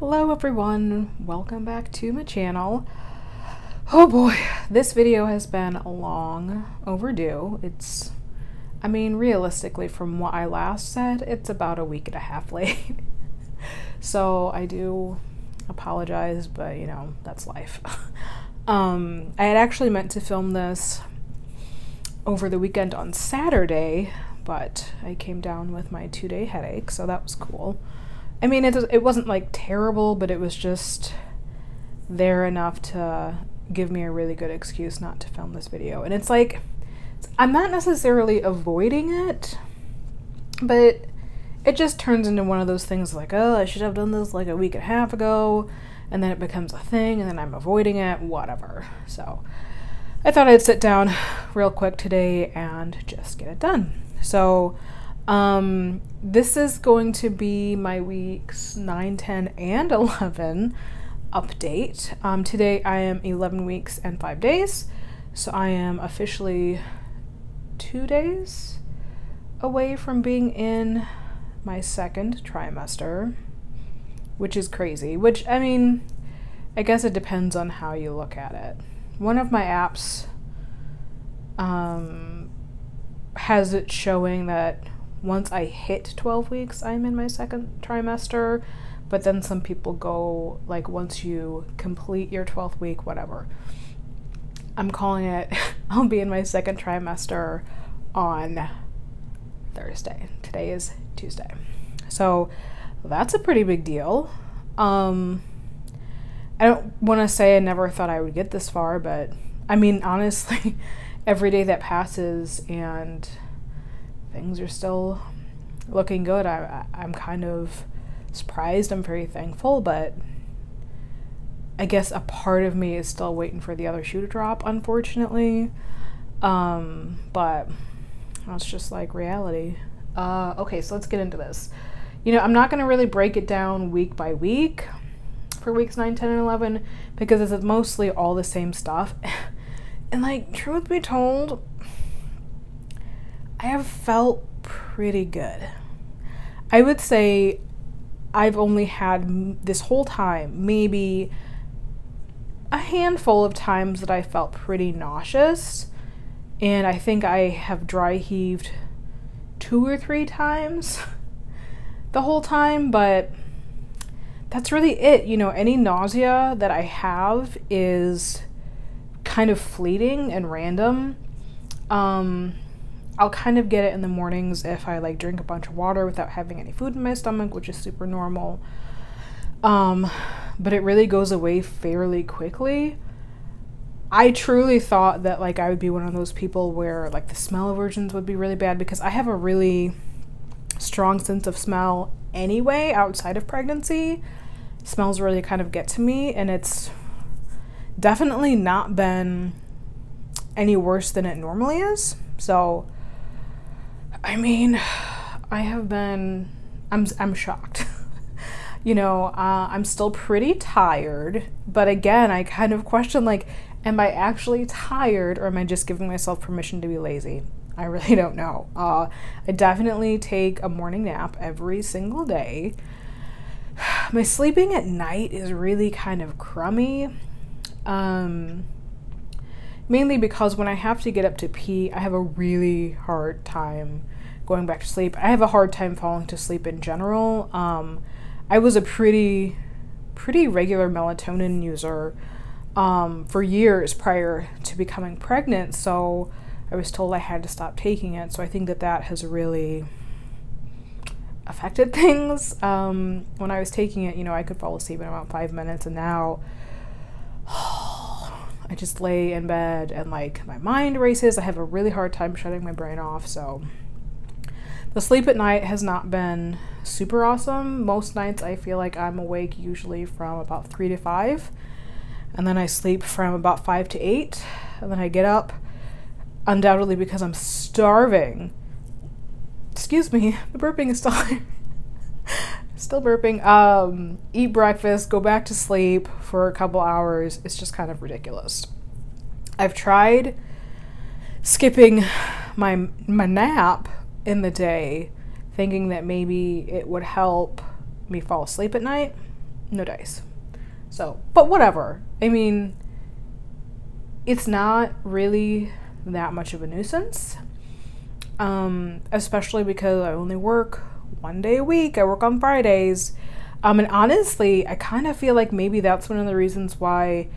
Hello everyone, welcome back to my channel. Oh boy, this video has been long overdue. Realistically from what I last said, it's about a week and a half late. So I do apologize, but you know, that's life. I had actually meant to film this over the weekend on Saturday, but I came down with my 2-day headache, so that was cool. I mean, it wasn't like terrible, but it was just there enough to give me a really good excuse not to film this video. And it's like, I'm not necessarily avoiding it, but it just turns into one of those things like, oh, I should have done this like a week and a half ago, and then it becomes a thing, and then I'm avoiding it, whatever. So I thought I'd sit down real quick today and just get it done. So this is going to be my weeks 9, 10, and 11 update. Today I am 11 weeks and 5 days, so I am officially 2 days away from being in my second trimester, which is crazy, which, I mean, I guess it depends on how you look at it. One of my apps has it showing that once I hit 12 weeks, I'm in my second trimester, but then some people go, like, once you complete your 12th week, whatever. I'm calling it, I'll be in my second trimester on Thursday. Today is Tuesday. So that's a pretty big deal. I don't want to say I never thought I would get this far, but I mean, honestly, every day that passes and things are still looking good, I'm kind of surprised. I'm very thankful, but I guess a part of me is still waiting for the other shoe to drop, unfortunately. But that's just like reality. Okay, so let's get into this. You know, I'm not going to really break it down week by week for weeks 9, 10, and 11 because it's mostly all the same stuff. And like, truth be told, I have felt pretty good. I would say I've only had this whole time maybe a handful of times that I felt pretty nauseous, and I think I have dry heaved 2 or 3 times the whole time, but that's really it. You know, any nausea that I have is kind of fleeting and random. I'll kind of get it in the mornings if I like drink a bunch of water without having any food in my stomach, which is super normal. But it really goes away fairly quickly. I truly thought that like I would be one of those people where like the smell aversions would be really bad because I have a really strong sense of smell anyway outside of pregnancy. Smells really kind of get to me, and it's definitely not been any worse than it normally is. So I mean, I'm shocked. You know, I'm still pretty tired, but again, I kind of question, like, am I actually tired or am I just giving myself permission to be lazy? I really don't know. I definitely take a morning nap every single day. My sleeping at night is really kind of crummy. Mainly because when I have to get up to pee, I have a really hard time going back to sleep. I have a hard time falling to sleep in general. I was a pretty regular melatonin user for years prior to becoming pregnant, so I was told I had to stop taking it. So I think that has really affected things. When I was taking it, you know, I could fall asleep in about 5 minutes, and now I just lay in bed and like my mind races. I have a really hard time shutting my brain off. So the sleep at night has not been super awesome. Most nights I feel like I'm awake usually from about 3 to 5, and then I sleep from about 5 to 8, and then I get up undoubtedly because I'm starving. Excuse me, the burping is still burping. Eat breakfast, go back to sleep for a couple hours. It's just kind of ridiculous. I've tried skipping my nap in the day, thinking that maybe it would help me fall asleep at night. no dice. So, but whatever. I mean, it's not really that much of a nuisance. Especially because I only work 1 day a week. I work on Fridays. And honestly, I kind of feel like maybe that's one of the reasons why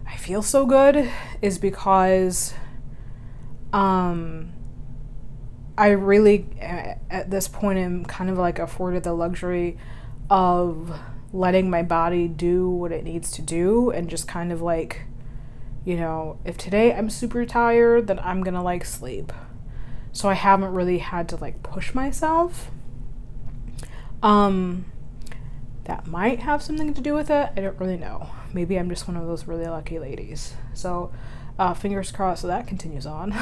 I feel so good, is because I really, at this point, am kind of like afforded the luxury of letting my body do what it needs to do, and just kind of like, you know, if today I'm super tired, then I'm gonna like sleep. So I haven't really had to like push myself. That might have something to do with it. I don't really know. Maybe I'm just one of those really lucky ladies. So fingers crossed so that continues on.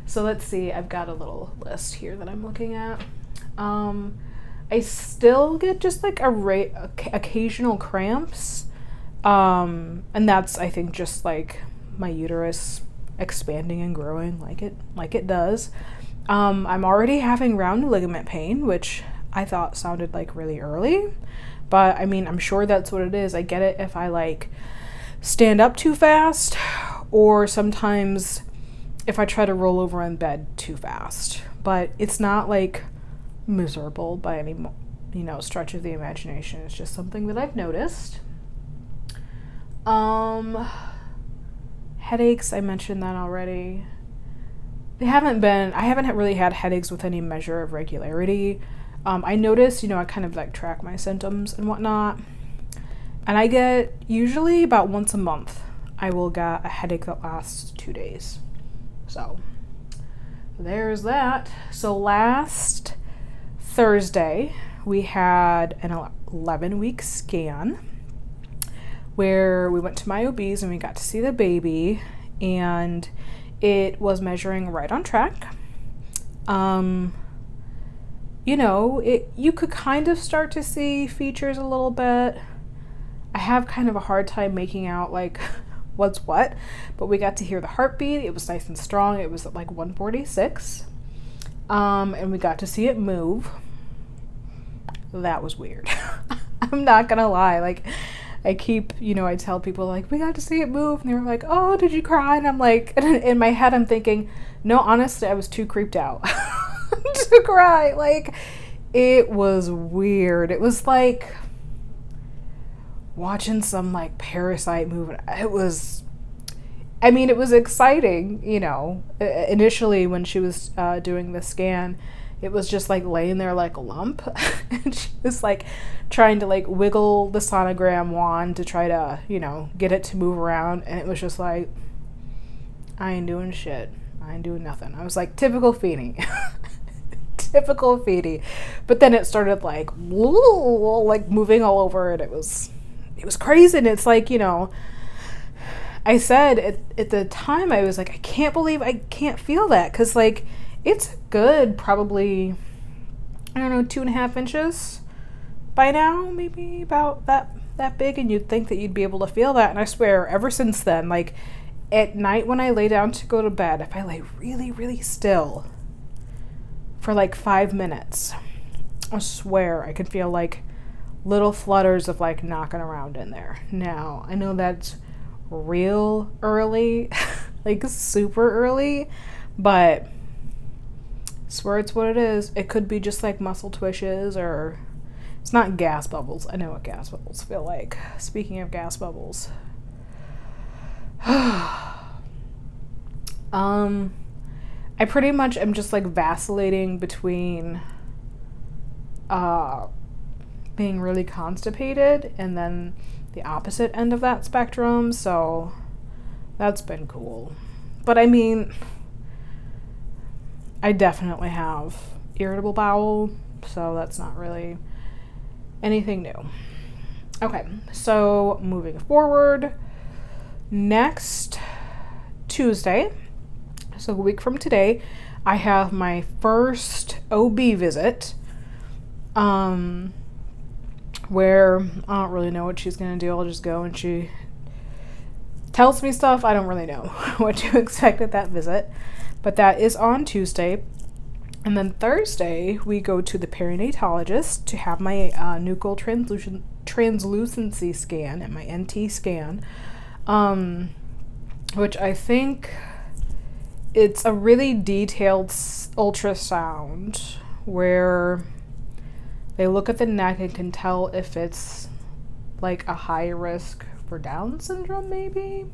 So let's see. I've got a little list here that I'm looking at. I still get just like occasional cramps. And that's, I think, just like my uterus expanding and growing like it does. I'm already having round ligament pain, which I thought sounded like really early, but I mean, I'm sure that's what it is. I get it if I like stand up too fast, or sometimes if I try to roll over in bed too fast, but it's not like miserable by any, you know, stretch of the imagination. It's just something that I've noticed. Headaches, I mentioned that already. I haven't really had headaches with any measure of regularity. I notice, you know, I kind of like track my symptoms and whatnot, and I get usually about once a month, I will get a headache that lasts 2 days. So there's that. So last Thursday, we had an 11-week scan where we went to my OB's and we got to see the baby, and it was measuring right on track. You know, you could kind of start to see features a little bit. I have kind of a hard time making out like what's what, but we got to hear the heartbeat. It was nice and strong. It was at like 146. And we got to see it move. That was weird. I'm not gonna lie. Like, I keep, you know, I tell people like, we got to see it move, and they were like, oh, did you cry? And I'm like, in my head I'm thinking, no, honestly, I was too creeped out to cry. Like, it was weird. It was like watching some like Parasite movie. It was exciting, you know. Initially when she was doing the scan, it was just like laying there like a lump, and she was like trying to like wiggle the sonogram wand to try to, you know, get it to move around, and it was just like, I ain't doing shit. I ain't doing nothing. I was like, typical Feeny. Typical Feeny. But then it started like moving all over, and it was crazy. And it's like, you know, I said at the time, I was like, I can't believe I can't feel that, because like it's good, probably, I don't know, 2.5 inches by now, maybe about that big, and you'd think that you'd be able to feel that. And I swear, ever since then, like at night when I lay down to go to bed, if I lay really, really still for like 5 minutes, I swear I could feel like little flutters of like knocking around in there. Now, I know that's real early, like super early, but I swear it's what it is. It could be just like muscle twitches, or it's not gas bubbles. I know what gas bubbles feel like. Speaking of gas bubbles, I pretty much am just like vacillating between being really constipated and then the opposite end of that spectrum, so that's been cool. But I mean, I definitely have irritable bowel, so that's not really anything new. Okay, so moving forward, next Tuesday, so a week from today, I have my first OB visit, where I don't really know what she's gonna do. I'll just go and she tells me stuff. I don't really know what to expect at that visit, but that is on Tuesday. And then Thursday we go to the perinatologist to have my Nuchal translucency scan and my NT scan, which I think it's a really detailed ultrasound where they look at the neck and can tell if it's like a high risk for Down syndrome, maybe.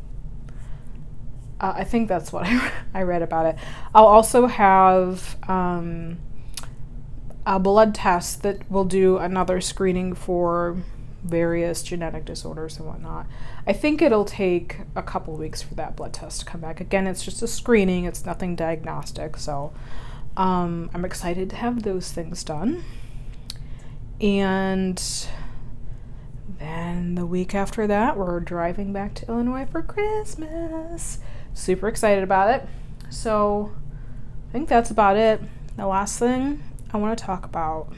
I think that's what I read about it. I'll also have a blood test that will do another screening for various genetic disorders and whatnot. I think it'll take a couple weeks for that blood test to come back. Again, it's just a screening. It's nothing diagnostic. So I'm excited to have those things done. And then the week after that, we're driving back to Illinois for Christmas. Super excited about it. So I think that's about it. The last thing I want to talk about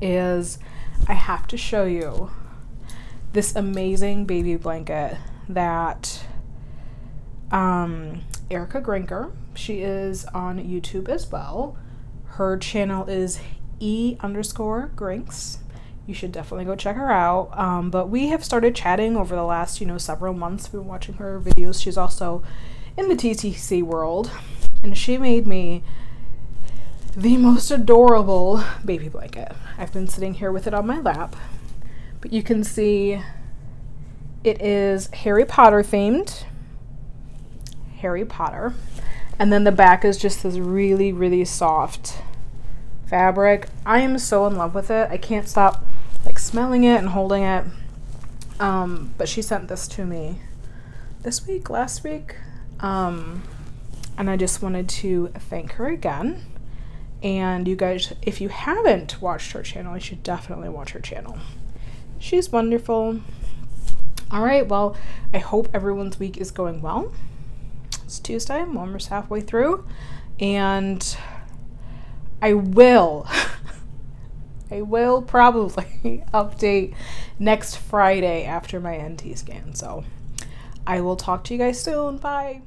is I have to show you this amazing baby blanket that Erica Grinker, she is on YouTube as well. Her channel is E_Grinks. You should definitely go check her out. But we have started chatting over the last, several months. We've been watching her videos. She's also in the TTC world. And she made me the most adorable baby blanket. I've been sitting here with it on my lap. But you can see it is Harry Potter themed. Harry Potter. And then the back is just this really, really soft fabric. I am so in love with it. I can't stop smelling it and holding it. But she sent this to me last week. And I just wanted to thank her again. And you guys, if you haven't watched her channel, you should definitely watch her channel. She's wonderful. All right, well, I hope everyone's week is going well. It's Tuesday, I'm almost halfway through, and I will probably update next Friday after my NT scan. So I will talk to you guys soon. Bye.